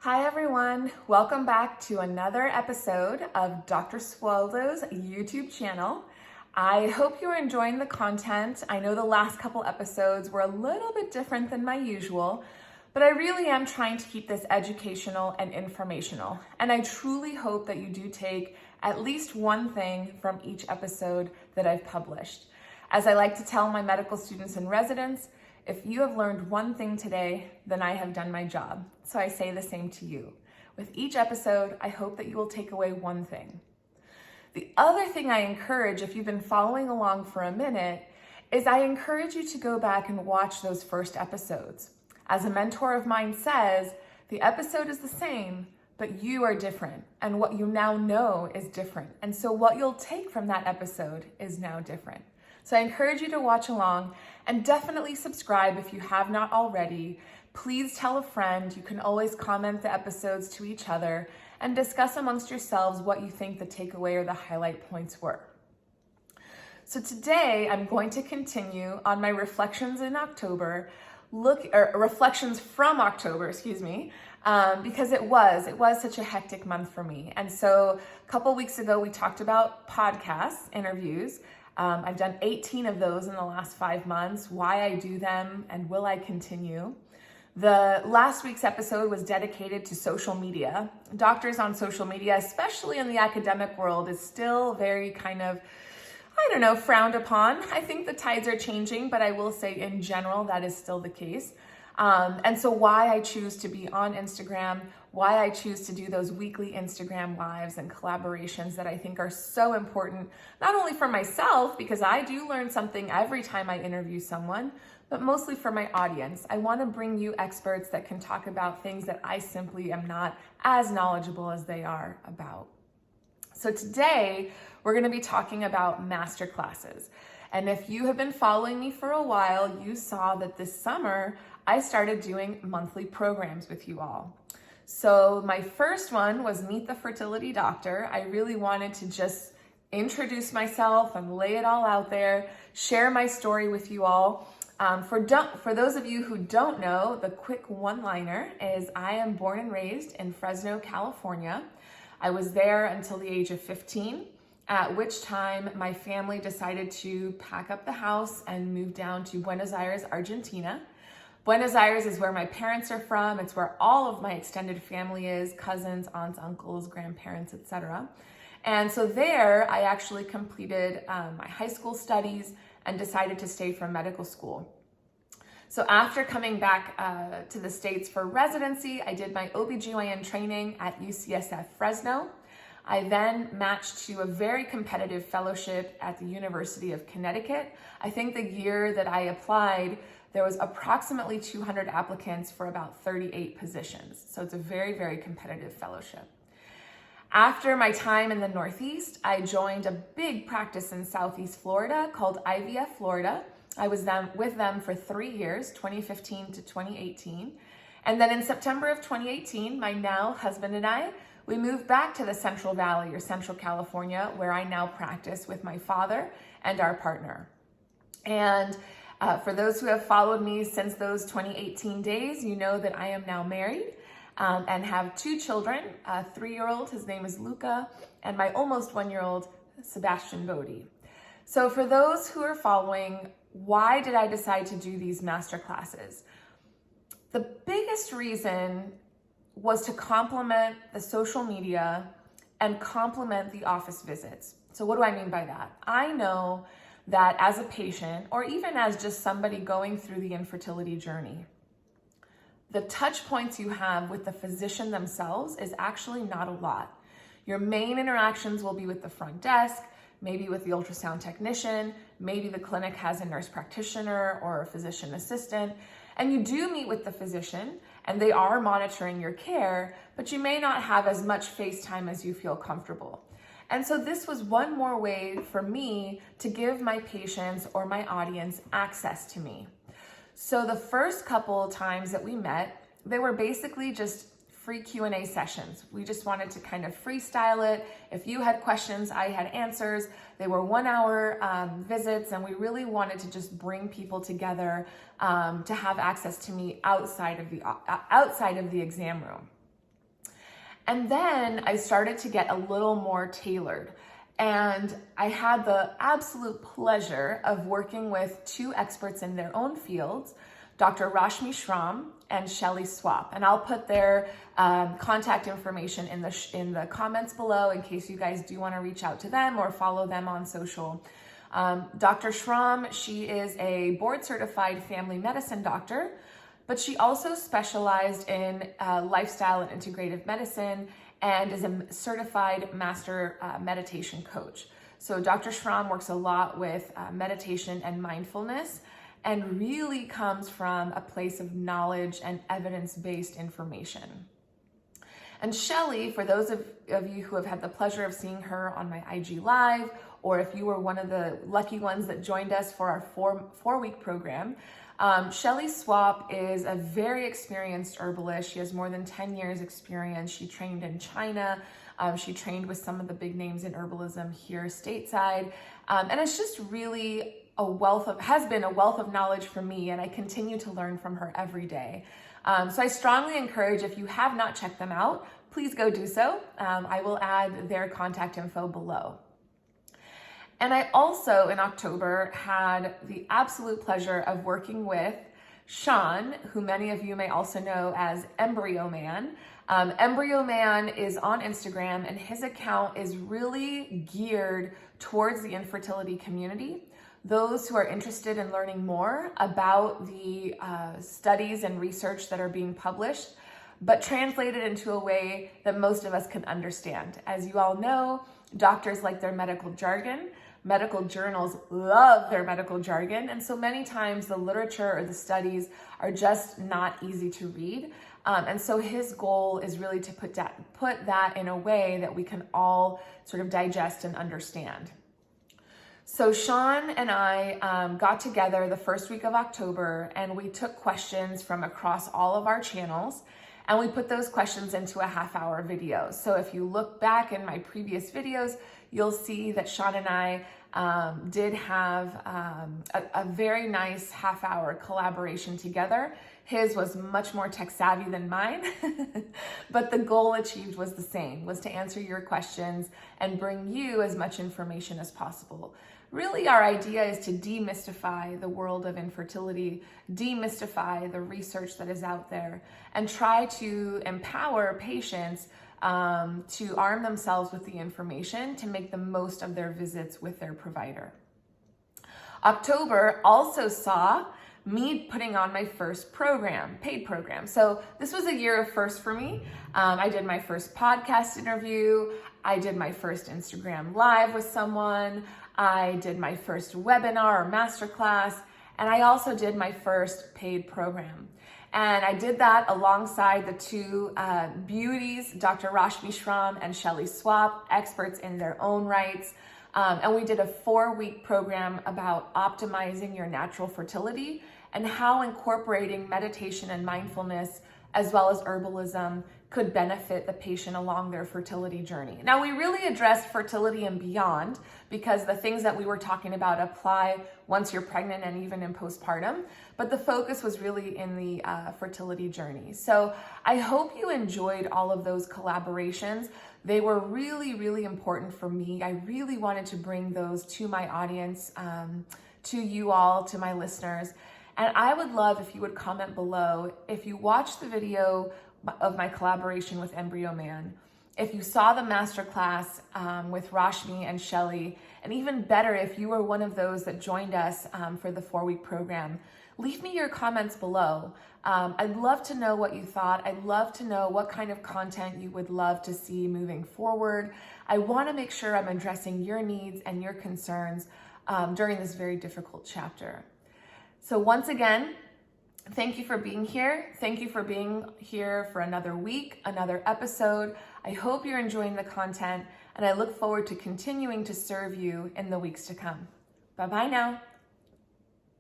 Hi everyone, welcome back to another episode of Dr. Swaldo's YouTube channel. I hope you're enjoying the content. I know the last couple episodes were a little bit different than my usual, but I really am trying to keep this educational and informational. And I truly hope that you do take at least one thing from each episode that I've published. As I like to tell my medical students and residents, if you have learned one thing today, then I have done my job. So I say the same to you. With each episode, I hope that you will take away one thing. The other thing I encourage, if you've been following along for a minute, is I encourage you to go back and watch those first episodes. As a mentor of mine says, the episode is the same, but you are different. And what you now know is different. And so what you'll take from that episode is now different. So I encourage you to watch along and definitely subscribe if you have not already. Please tell a friend. You can always comment the episodes to each other and discuss amongst yourselves what you think the takeaway or the highlight points were. So today I'm going to continue on my reflections in October, reflections from October, because it was such a hectic month for me. And so a couple weeks ago, we talked about podcasts, interviews. I've done 18 of those in the last 5 months, why I do them, and will I continue. The last week's episode was dedicated to social media. Doctors on social media, especially in the academic world, is still very frowned upon. I think the tides are changing, but I will say in general, that is still the case. And so why I choose to be on Instagram, why I choose to do those weekly Instagram lives and collaborations that I think are so important, not only for myself, because I do learn something every time I interview someone, but mostly for my audience. I want to bring you experts that can talk about things that I simply am not as knowledgeable as they are about. So today, we're going to be talking about masterclasses. And if you have been following me for a while, you saw that this summer, I started doing monthly programs with you all. So my first one was Meet the Fertility Doctor. I really wanted to just introduce myself and lay it all out there, share my story with you all. For those of you who don't know, the quick one-liner is I am born and raised in Fresno, California. I was there until the age of 15, at which time my family decided to pack up the house and move down to Buenos Aires, Argentina. Buenos Aires is where my parents are from. It's where all of my extended family is, cousins, aunts, uncles, grandparents, etc. And so there I actually completed my high school studies and decided to stay for medical school. So after coming back to the States for residency, I did my OBGYN training at UCSF Fresno. I then matched to a very competitive fellowship at the University of Connecticut. I think the year that I applied, there was approximately 200 applicants for about 38 positions. So it's a very, very competitive fellowship. After my time in the Northeast, I joined a big practice in Southeast Florida called IVF Florida. I was with them for 3 years, 2015 to 2018. And then in September of 2018, my now husband and I, we moved back to the Central Valley or Central California, where I now practice with my father and our partner. And for those who have followed me since those 2018 days, you know that I am now married and have 2 children, a 3-year-old, his name is Luca, and my almost 1-year-old, Sebastian Bodie. So for those who are following, why did I decide to do these masterclasses? The biggest reason was to complement the social media and complement the office visits. So what do I mean by that? I know that as a patient, or even as just somebody going through the infertility journey, the touch points you have with the physician themselves is actually not a lot. Your main interactions will be with the front desk, maybe with the ultrasound technician, maybe the clinic has a nurse practitioner or a physician assistant, and you do meet with the physician and they are monitoring your care, but you may not have as much face time as you feel comfortable. And so this was one more way for me to give my patients or my audience access to me. So the first couple times that we met, they were basically just free Q&A sessions. We just wanted to kind of freestyle it. If you had questions, I had answers. They were 1-hour visits, and we really wanted to just bring people together to have access to me outside of the exam room. And then I started to get a little more tailored. And I had the absolute pleasure of working with two experts in their own fields, Dr. Rashmi Shram and Shelley Swap. And I'll put their contact information in the comments below in case you guys do want to reach out to them or follow them on social. Dr. Shram, she is a board certified family medicine doctor, but she also specialized in lifestyle and integrative medicine and is a certified master meditation coach. So Dr. Shram works a lot with meditation and mindfulness, and really comes from a place of knowledge and evidence-based information. And Shelley, for those of you who have had the pleasure of seeing her on my IG Live, or if you were one of the lucky ones that joined us for our four-week program, Shelley Swap is a very experienced herbalist. She has more than 10 years experience. She trained in China. She trained with some of the big names in herbalism here stateside. And it's just really has been a wealth of knowledge for me, and I continue to learn from her every day. So I strongly encourage, if you have not checked them out, please go do so. I will add their contact info below. And I also, in October, had the absolute pleasure of working with Sean, who many of you may also know as Embryo Man. Embryo Man is on Instagram, and his account is really geared towards the infertility community. Those who are interested in learning more about the studies and research that are being published, but translated into a way that most of us can understand. As you all know, doctors like their medical jargon. Medical journals love their medical jargon, and so many times the literature or the studies are just not easy to read. And so his goal is really to put that in a way that we can all sort of digest and understand. So Sean and I got together the first week of October, and we took questions from across all of our channels, and we put those questions into a half-hour video. So if you look back in my previous videos, you'll see that Sean and I did have a very nice half-hour collaboration together. His was much more tech savvy than mine, but the goal achieved was the same, was to answer your questions and bring you as much information as possible. Really, our idea is to demystify the world of infertility, demystify the research that is out there, and try to empower patients to arm themselves with the information to make the most of their visits with their provider. October also saw me putting on my first program, paid program. So this was a year of firsts for me. I did my first podcast interview. I did my first Instagram Live with someone. I did my first webinar or masterclass, and I also did my first paid program. And I did that alongside the two beauties, Dr. Rashmi Shram and Shelley Swap, experts in their own rights. And we did a 4-week program about optimizing your natural fertility and how incorporating meditation and mindfulness, as well as herbalism, could benefit the patient along their fertility journey. Now, we really addressed fertility and beyond because the things that we were talking about apply once you're pregnant and even in postpartum, but the focus was really in the fertility journey. So I hope you enjoyed all of those collaborations. They were really, really important for me. I really wanted to bring those to my audience, to you all, to my listeners. And I would love if you would comment below if you watched the video of my collaboration with Embryo Man, if you saw the masterclass with Rashmi and Shelley, and even better, if you were one of those that joined us for the 4-week program, leave me your comments below. I'd love to know what you thought. I'd love to know what kind of content you would love to see moving forward. I want to make sure I'm addressing your needs and your concerns during this very difficult chapter. So once again, thank you for being here. Thank you for being here for another week, another episode. I hope you're enjoying the content, and I look forward to continuing to serve you in the weeks to come. Bye-bye now.